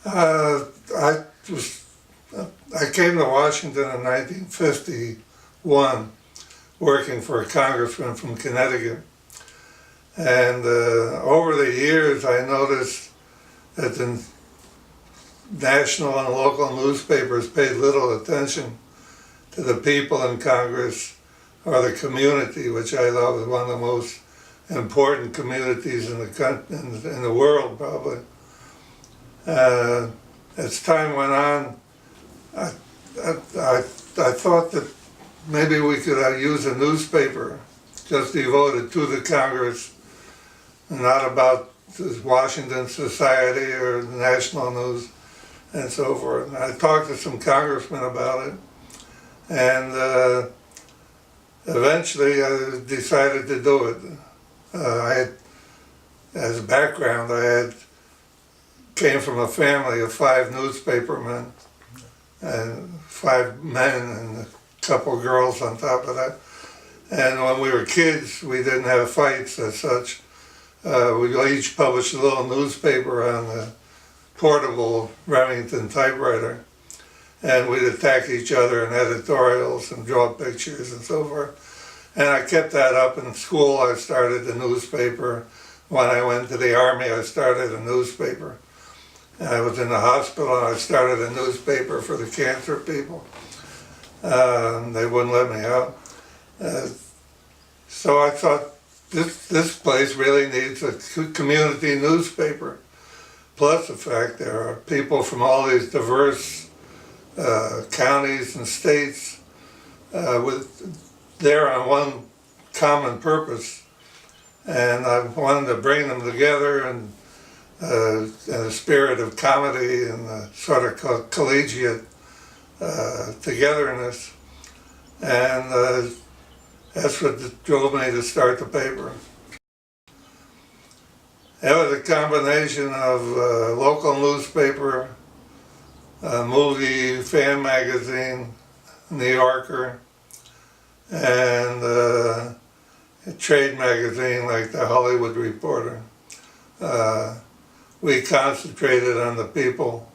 Uh, I was I came to Washington in 1951, working for a congressman from Connecticut, and over the years I noticed that the national and local newspapers paid little attention to the people in Congress or the community, which I thought was one of the most important communities in the world, probably. As time went on, I thought that maybe we could use a newspaper just devoted to the Congress, not about the Washington Society or the national news and so forth. And I talked to some congressmen about it, and eventually I decided to do it. As a background, came from a family of 5 newspapermen, and 5 men and a couple girls on top of that. And when we were kids, we didn't have fights as such. We each published a little newspaper on the portable Remington typewriter, and we'd attack each other in editorials and draw pictures and so forth. And I kept that up in school. I started a newspaper. When I went to the Army, I started a newspaper. I was in the hospital and I started a newspaper for the cancer people. They wouldn't let me out. So I thought this place really needs a community newspaper. Plus the fact there are people from all these diverse counties and states there on one common purpose. And I wanted to bring them together in a spirit of comedy and sort of collegiate togetherness, and that's what drove me to start the paper. It was a combination of local newspaper, movie fan magazine, New Yorker, and a trade magazine like the Hollywood Reporter. We concentrated on the people.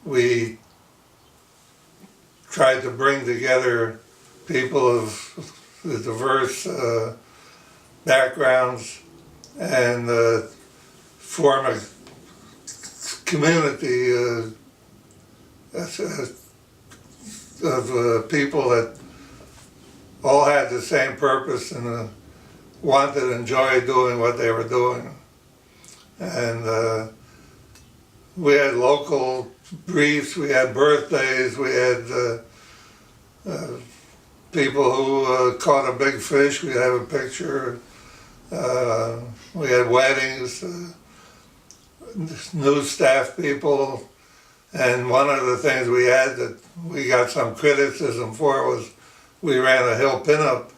We tried to bring together people of the diverse backgrounds and form a community of people that all had the same purpose and wanted to enjoy doing what they were doing. And we had local briefs, we had birthdays, we had people who caught a big fish, we'd have a picture. We had weddings, new staff people, and one of the things we had that we got some criticism for was we ran a Hill pinup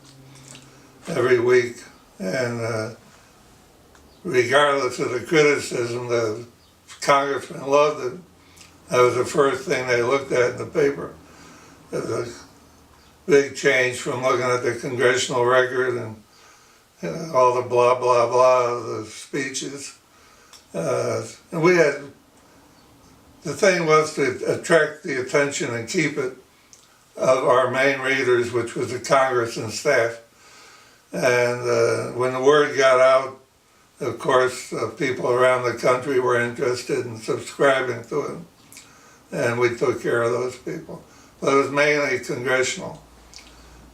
every week, and regardless of the criticism, the congressman loved it. That was the first thing they looked at in the paper. It was a big change from looking at the congressional record and all the blah, blah, blah, the speeches. And we had, the thing was to attract the attention and keep it of our main readers, which was the Congress and staff. And when the word got out, of course, people around the country were interested in subscribing to it. And we took care of those people. But it was mainly congressional.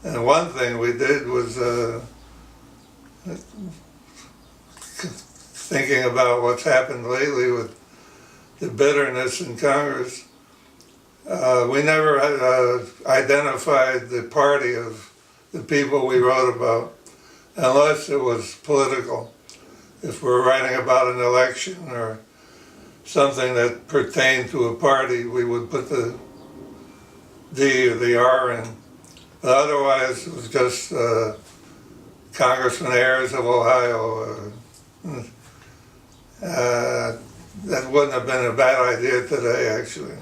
And one thing we did was thinking about what's happened lately with the bitterness in Congress. We never identified the party of the people we wrote about unless it was political. If we're writing about an election or something that pertained to a party, we would put the D or the R in. But otherwise, it was just Congressman Ayers of Ohio. That wouldn't have been a bad idea today, actually.